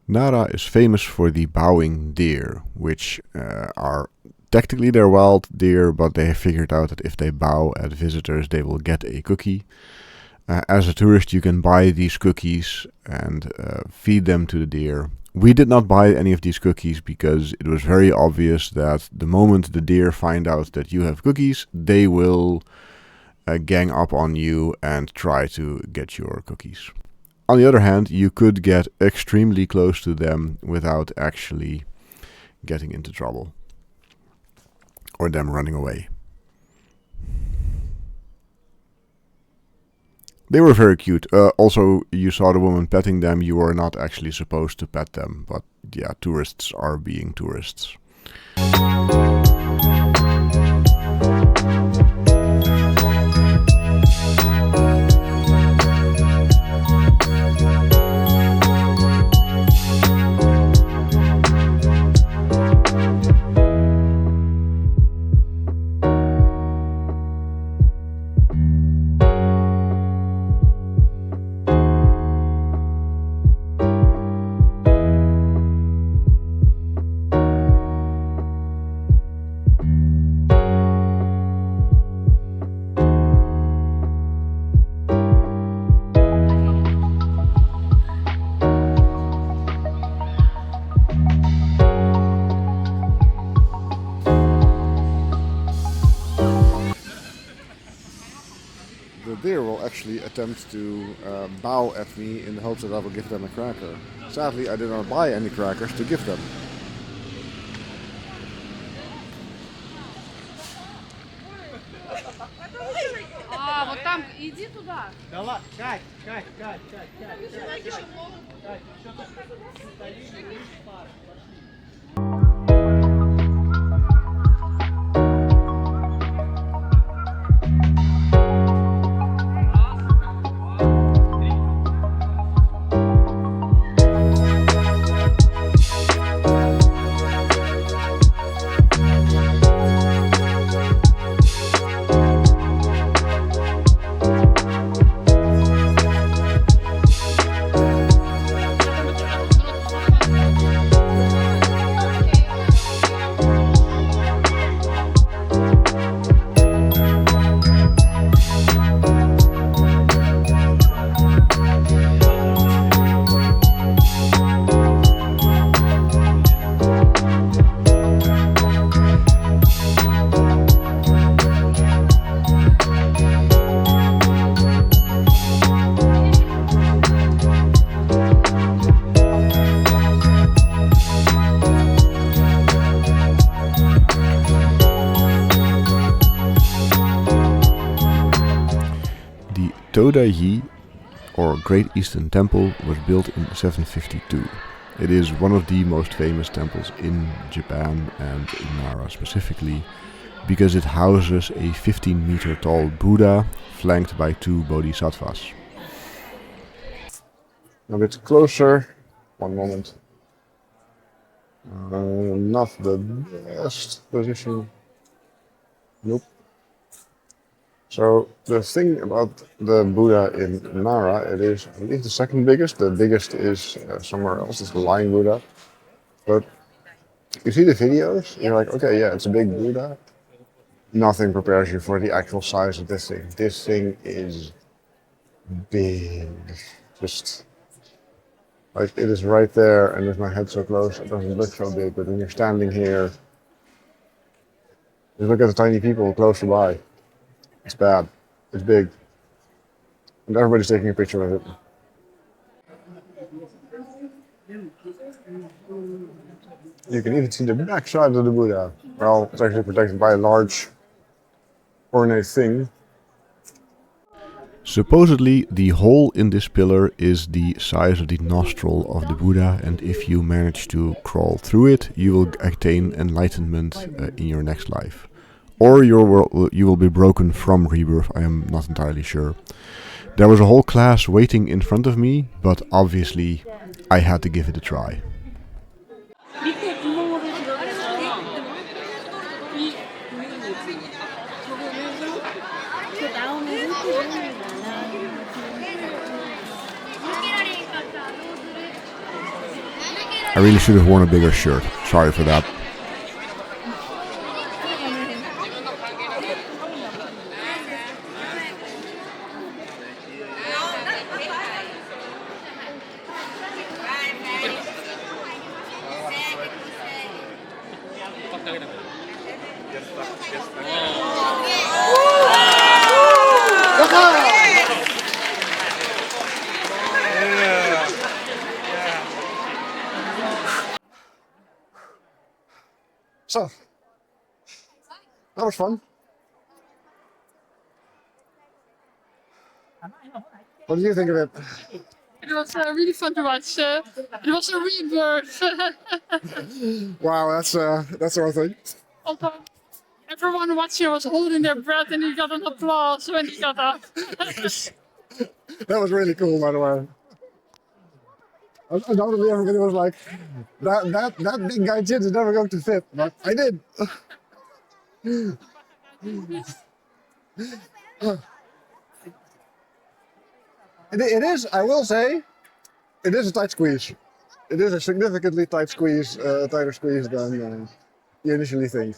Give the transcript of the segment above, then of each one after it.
Nara is famous for the bowing deer, which are technically they're wild deer, but they have figured out that if they bow at visitors, they will get a cookie. As a tourist, you can buy these cookies and feed them to the deer. We did not buy any of these cookies because it was very obvious that the moment the deer find out that you have cookies, they will gang up on you and try to get your cookies. On the other hand, you could get extremely close to them without actually getting into trouble or them running away. They were very cute. Also, you saw the woman petting them. You were not actually supposed to pet them, but yeah, tourists are being tourists. The deer will actually attempt to bow at me in the hopes that I will give them a cracker. Sadly, I did not buy any crackers to give them. Вот там, иди туда. Да ладно, Кать. Что ты стоишь, не видишь пар. Toda-ji, or Great Eastern Temple, was built in 752. It is one of the most famous temples in Japan and in Nara specifically, because it houses a 15-meter tall Buddha flanked by two bodhisattvas. A bit closer. One moment. Not the best position. Nope. So the thing about the Buddha in Nara, it is, I believe, the second biggest. The biggest is somewhere else. It's the Lion Buddha. But You see the videos, you're like, okay, yeah, it's a big Buddha. Nothing prepares you for the actual size of this thing. This thing is big. Just like it is right there, and with my head so close, it doesn't look so big. But when you're standing here, just look at the tiny people close by. It's bad. It's big. And everybody's taking a picture of it. You can even see the back side of the Buddha. Well, it's actually protected by a large ornate thing. Supposedly, the hole in this pillar is the size of the nostril of the Buddha, and if you manage to crawl through it, you will attain enlightenment in your next life. Or you will be broken from rebirth, I am not entirely sure. There was a whole class waiting in front of me, but obviously I had to give it a try. I really should have worn a bigger shirt. Sorry for that. So, that was fun. What do you think of it? It was really fun to watch. It was a rebirth. Wow, that's one thing. Although everyone watching was holding their breath and he got an applause when he got up. That was really cool, by the way. Undoubtedly, everybody was like, that big guy Jin is never going to fit, but I did. It is, I will say, it is a tight squeeze. It is a significantly tight squeeze, tighter squeeze than you initially think.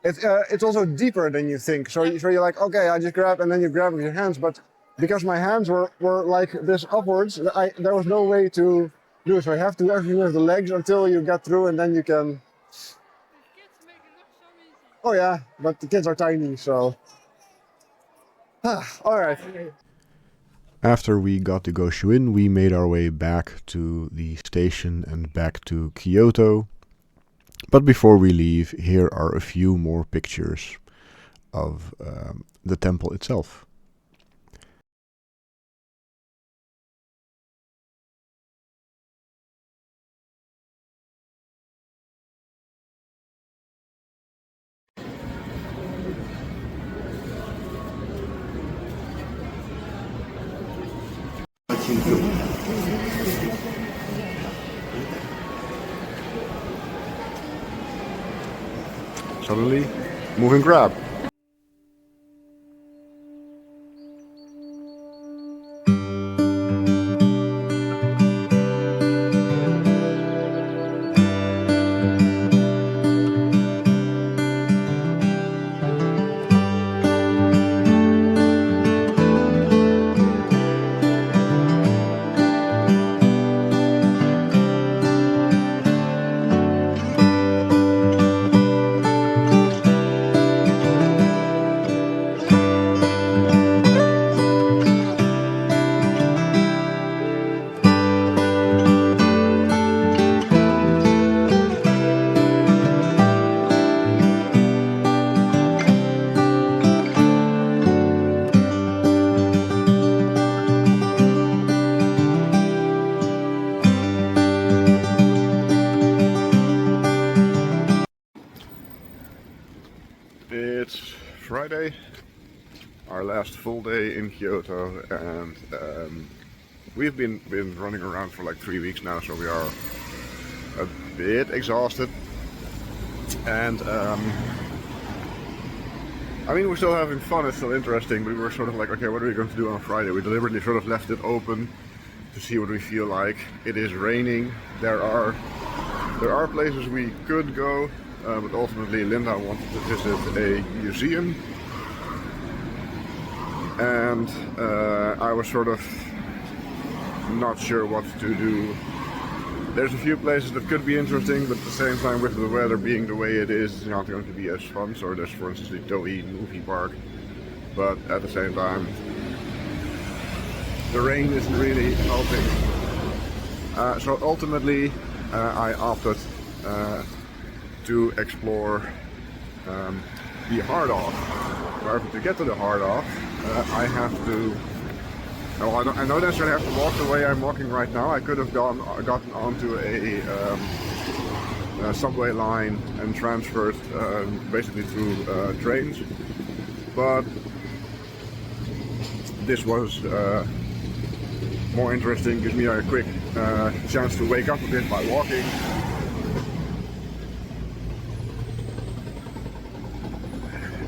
It's also deeper than you think. So you're like, okay, I just grab, and then you grab with your hands. But because my hands were like this upwards, there was no way to do it. So you have to actually move the legs until you get through, and then you can. Oh yeah, but the kids are tiny, so. All right. After we got to go Shuin, we made our way back to the station and back to Kyoto. But before we leave, here are a few more pictures of the temple itself. Suddenly, move and grab. It's Friday, our last full day in Kyoto, and we've been running around for like 3 weeks now, so we are a bit exhausted. And I mean, we're still having fun, it's still interesting, but we were sort of like, okay, what are we going to do on Friday? We deliberately sort of left it open to see what we feel like. It is raining. There are There are places we could go, but ultimately Linda wanted to visit a museum, and I was sort of not sure what to do. There's a few places that could be interesting, but at the same time, with the weather being the way it is, it's not going to be as fun. So there's, for instance, the Toei movie park, but at the same time, the rain isn't really helping. So ultimately, I opted to explore the hard off. However, to get to the hard off, I have to. No, I don't necessarily have to walk the way I'm walking right now. I could have gotten onto a subway line and transferred basically through trains, but this was more interesting. Gives me a quick chance to wake up a bit by walking.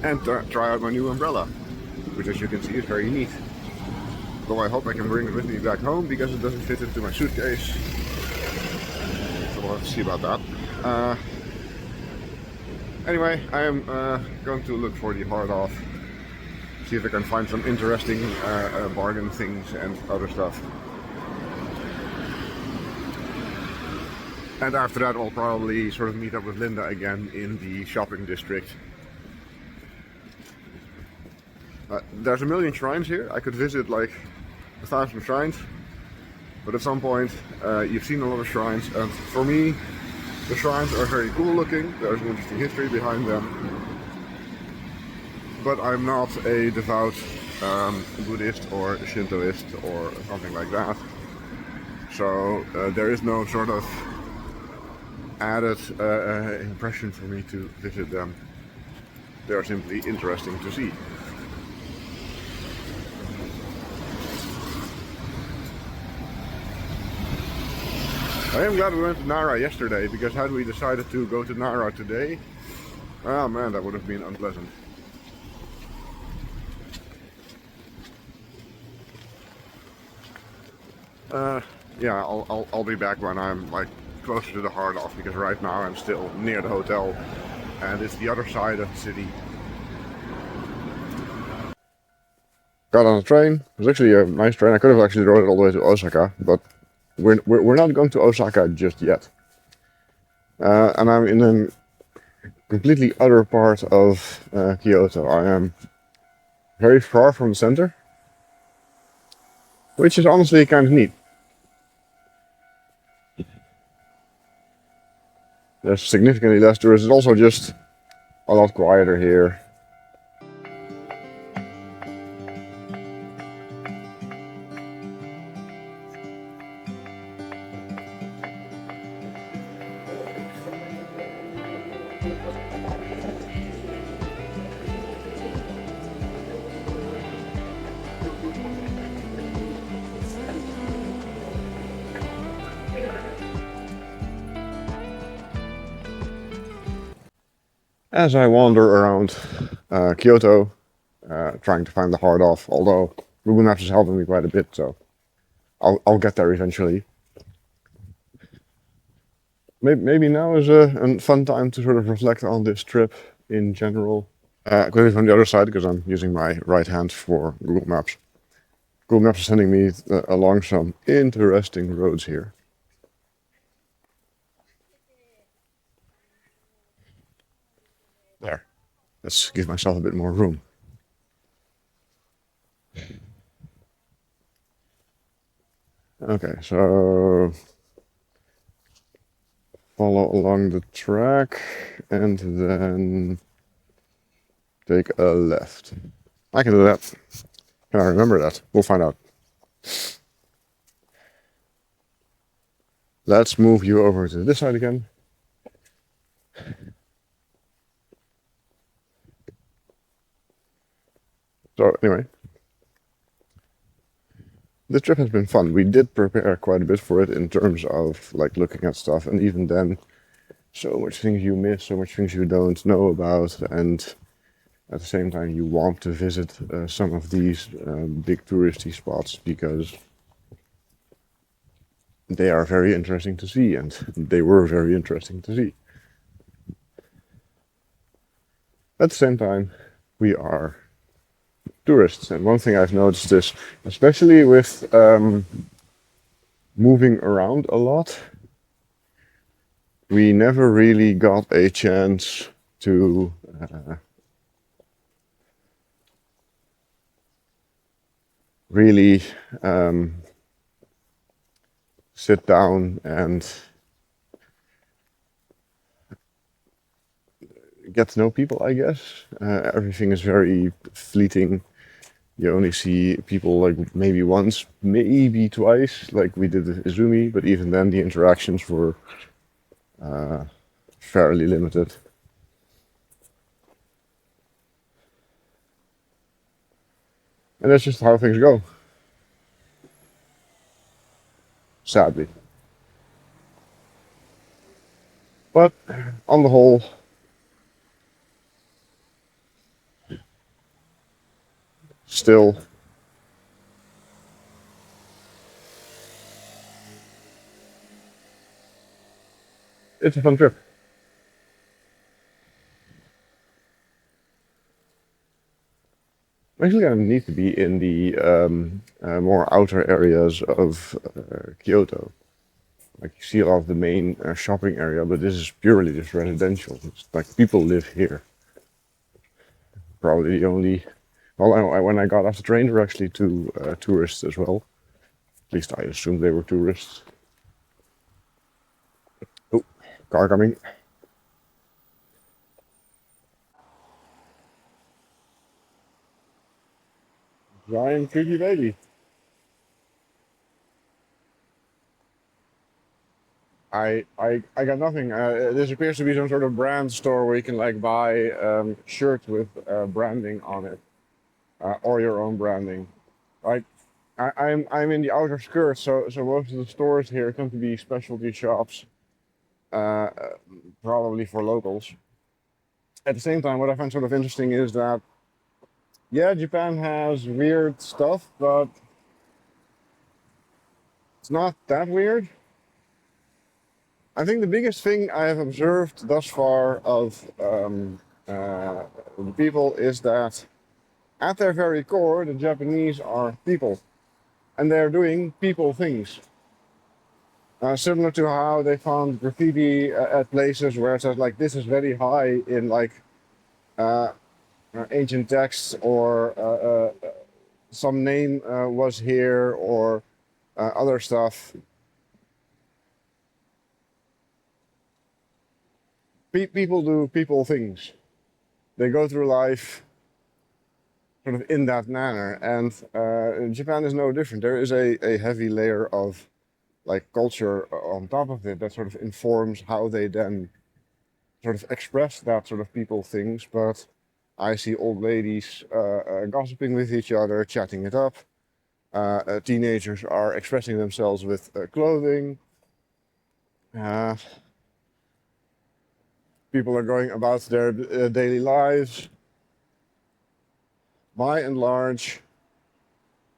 And try out my new umbrella, which, as you can see, is very neat. Though I hope I can bring it with me back home because it doesn't fit into my suitcase. So we'll have to see about that. Anyway, I am going to look for the hard off. See if I can find some interesting bargain things and other stuff. And after that, I'll probably sort of meet up with Linda again in the shopping district. There's a million shrines here. I could visit like 1,000 shrines, but at some point you've seen a lot of shrines, and for me the shrines are very cool looking. There's an interesting history behind them, but I'm not a devout Buddhist or Shintoist or something like that, so there is no sort of added impression for me to visit them. They are simply interesting to see. I am glad we went to Nara yesterday, because had we decided to go to Nara today, oh man, that would have been unpleasant. Yeah, I'll be back when I'm like closer to the hard off, because right now I'm still near the hotel and it's the other side of the city. Got on a train. It was actually a nice train. I could have actually rode it all the way to Osaka, but we're not going to Osaka just yet. And I'm in a completely other part of Kyoto. I am very far from the center, which is honestly kind of neat. There's significantly less tourists. It's also just a lot quieter here. As I wander around Kyoto, trying to find the hard off, although Google Maps is helping me quite a bit, so I'll get there eventually. Maybe now is a fun time to sort of reflect on this trip in general. Quickly from the other side, because I'm using my right hand for Google Maps. Google Maps is sending me along some interesting roads here. There. Let's give myself a bit more room. Okay, so follow along the track and then take a left. I can do that. Can I remember that? We'll find out. Let's move you over to this side again. So anyway, this trip has been fun. We did prepare quite a bit for it in terms of like looking at stuff, and even then, so much things you miss, so much things you don't know about, and at the same time you want to visit some of these big touristy spots, because they are very interesting to see, and they were very interesting to see. At the same time, we are tourists, and one thing I've noticed is, especially with moving around a lot, we never really got a chance to really sit down and get to know people, I guess. Everything is very fleeting. You only see people like maybe once, maybe twice, like we did with Izumi, but even then the interactions were fairly limited. And that's just how things go, sadly. But on the whole, still, it's a fun trip. Actually, I need to be in the more outer areas of Kyoto. Like you see a lot of the main shopping area, but this is purely just residential. It's like people live here. Probably the only. Well, when I got off the train, there were actually two tourists as well. At least I assumed they were tourists. Oh, car coming. Giant creepy baby. I got nothing. This appears to be some sort of brand store where you can like buy shirts with branding on it, or your own branding. Like I'm in the outer skirts, so most of the stores here tend to be specialty shops, uh, probably for locals. At the same time, what I find sort of interesting is that yeah, Japan has weird stuff, but it's not that weird. I think the biggest thing I have observed thus far of the people is that at their very core, the Japanese are people, and they're doing people things. Similar to how they found graffiti at places where it says like this is very high in like uh, ancient texts, or some name was here, or other stuff. People do people things. They go through life sort of in that manner, and Japan is no different. There is a heavy layer of like culture on top of it that sort of informs how they then sort of express that sort of people things. But I see old ladies gossiping with each other, chatting it up. Teenagers are expressing themselves with clothing. Uh, People are going about their daily lives. By and large,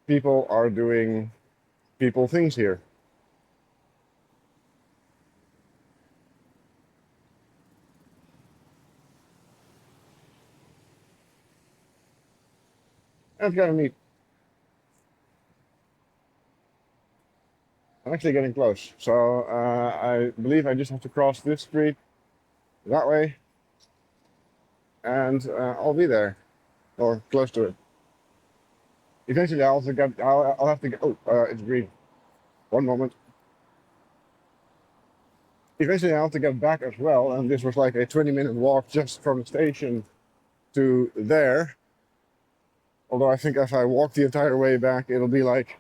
people are doing people things here. That's kind of neat. I'm actually getting close. So I believe I just have to cross this street that way, and I'll be there, or close to it. Eventually, I'll have to get. Oh, it's green. One moment. Eventually, I'll have to get back as well, and this was like a 20-minute walk just from the station to there. Although I think if I walk the entire way back, it'll be like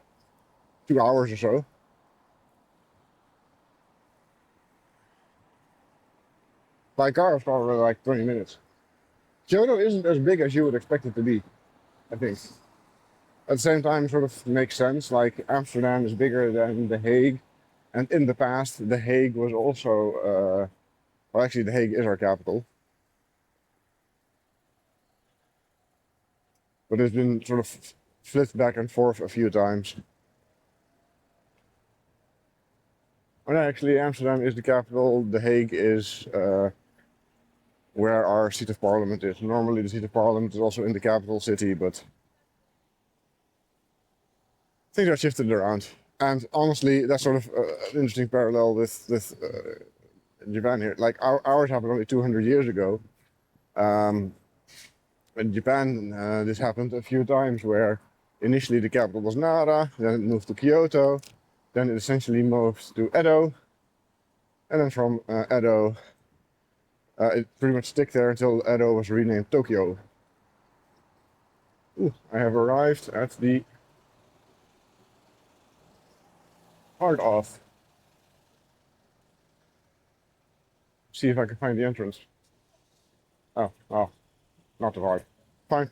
2 hours or so. By car, it's probably like 20 minutes. Kyoto isn't as big as you would expect it to be, I think. At the same time, sort of makes sense. Like Amsterdam is bigger than The Hague, and in the past, The Hague was also, well, actually, The Hague is our capital, but it's been sort of flipped back and forth a few times. Oh, no, actually, Amsterdam is the capital. The Hague is where our seat of parliament is. Normally, the seat of parliament is also in the capital city, but things are shifted around. And honestly, that's sort of an interesting parallel with Japan here. Like ours happened only 200 years ago. In Japan, this happened a few times where initially the capital was Nara, then it moved to Kyoto, then it essentially moved to Edo, and then from Edo, it pretty much stuck there until Edo was renamed Tokyo. Ooh, I have arrived at the heart of. See if I can find the entrance. Oh, not too hard. Fine.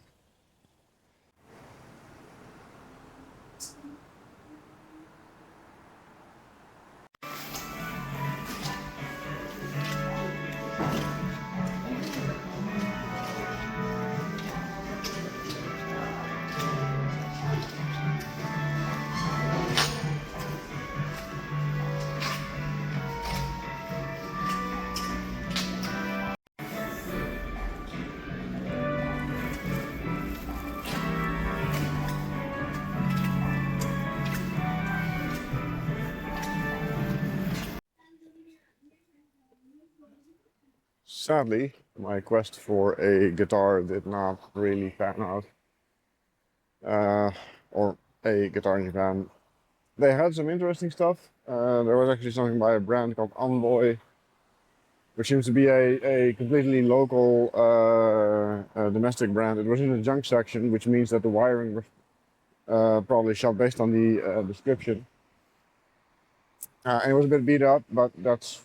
Sadly, my quest for a guitar did not really pan out. Or a guitar in Japan. They had some interesting stuff. There was actually something by a brand called Envoy, which seems to be a completely local domestic brand. It was in the junk section, which means that the wiring was probably shot based on the description. And it was a bit beat up, but that's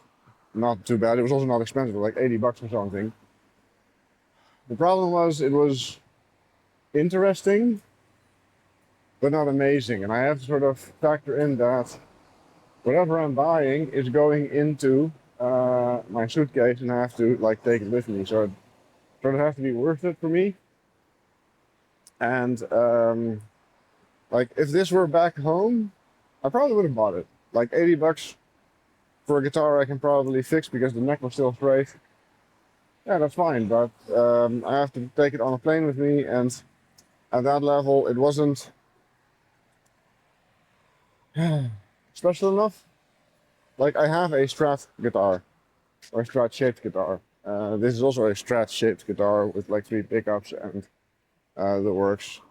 not too bad. It was also not expensive, like 80 bucks or something. The problem was it was interesting, but not amazing. And I have to sort of factor in that whatever I'm buying is going into my suitcase, and I have to like take it with me. So it sort of has to be worth it for me. And like if this were back home, I probably would have bought it. Like 80 bucks for a guitar I can probably fix because the neck was still straight. Yeah, that's fine, but I have to take it on a plane with me, and at that level, it wasn't special enough. Like I have a Strat guitar or a Strat shaped guitar. This is also a Strat shaped guitar with like 3 pickups and the works,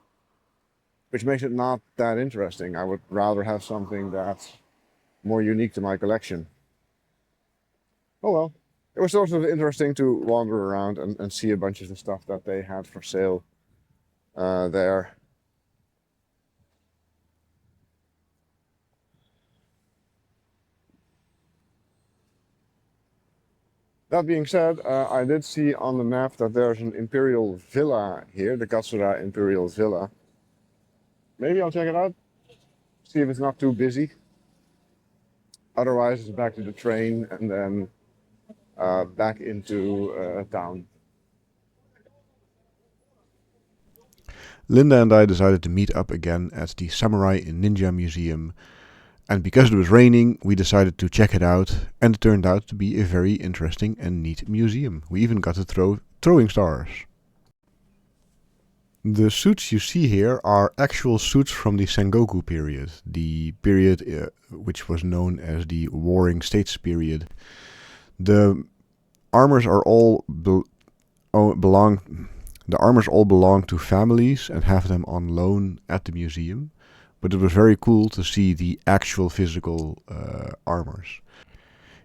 which makes it not that interesting. I would rather have something that's more unique to my collection. Oh well. It was also interesting to wander around and see a bunch of the stuff that they had for sale there. That being said, I did see on the map that there's an Imperial Villa here, the Katsura Imperial Villa. Maybe I'll check it out, see if it's not too busy. Otherwise, it's back to the train and then back into town. Linda and I decided to meet up again at the Samurai Ninja Museum, and because it was raining, we decided to check it out, and it turned out to be a very interesting and neat museum. We even got to throw throwing stars. The suits you see here are actual suits from the Sengoku period, the period which was known as the Warring States period. The armors are all belong the armors all belong to families and have them on loan at the museum, but it was very cool to see the actual physical armors.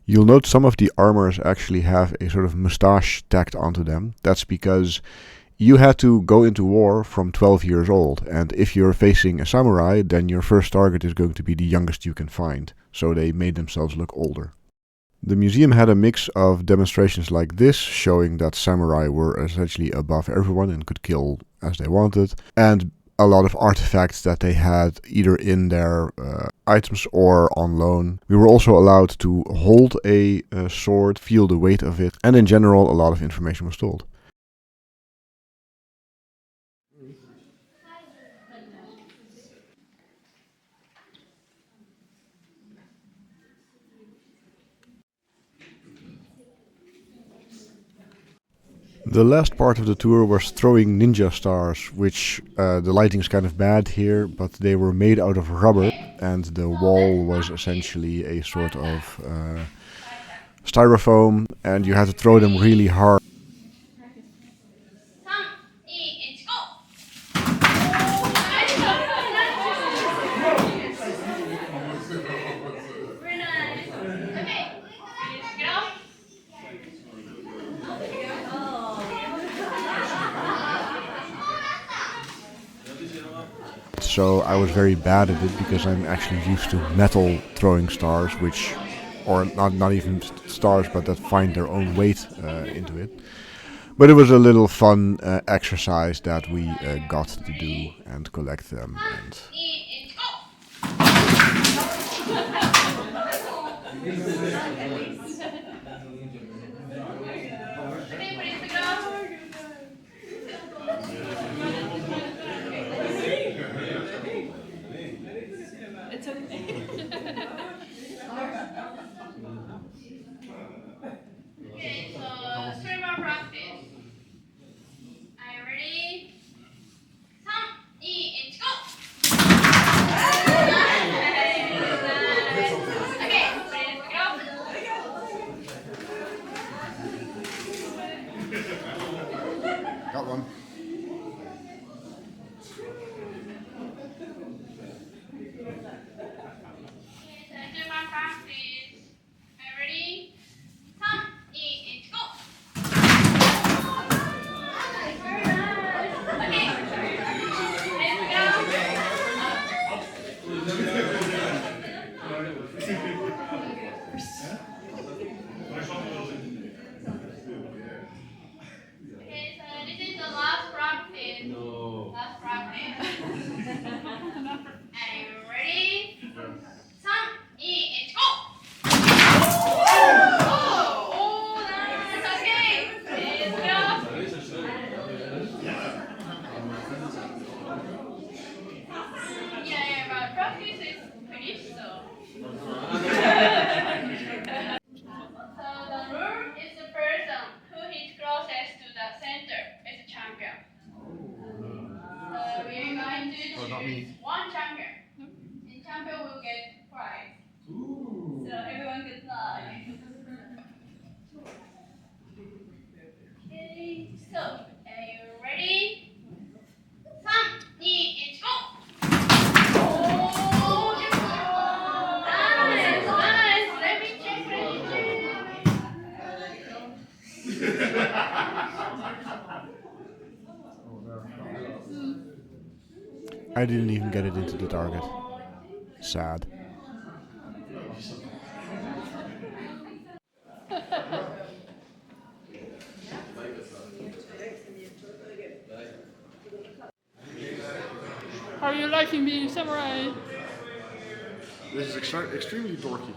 You'll note some of the armors actually have a sort of mustache tacked onto them. That's because you had to go into war from 12 years old, and if you're facing a samurai, then your first target is going to be the youngest you can find, so they made themselves look older. The museum had a mix of demonstrations like this, showing that samurai were essentially above everyone and could kill as they wanted, and a lot of artifacts that they had either in their items or on loan. We were also allowed to hold a sword, feel the weight of it, and in general a lot of information was told. The last part of the tour was throwing ninja stars, which the lighting is kind of bad here, but they were made out of rubber, and the wall was essentially a sort of styrofoam, and you had to throw them really hard. So I was very bad at it because I'm actually used to metal throwing stars, which, or not even stars, but that find their own weight into it. But it was a little fun exercise that we got to do and collect them. And It's okay. Okay, so 3 more practice. Are you ready? 3, 2, 1, go! Okay, ready to go? got one. Okay, so 2 more practice. Are you ready? 3, 2, 1, go! Okay, okay, so this is the last practice. No. Last practice. Are you ready? 3, 2, 1, go! Oh, nice. Okay, let's go. Yeah, but practice is finished, so. So the rule is the person who hits closest to the center is a champion. So we are going to choose one champion. And champion will get prize. So everyone good luck. Okay, so are you ready? 3, 2, 1, go! Oh, nice, nice. Let me check, I didn't even get it into the target. Sad. How are you liking being samurai? This is extremely dorky.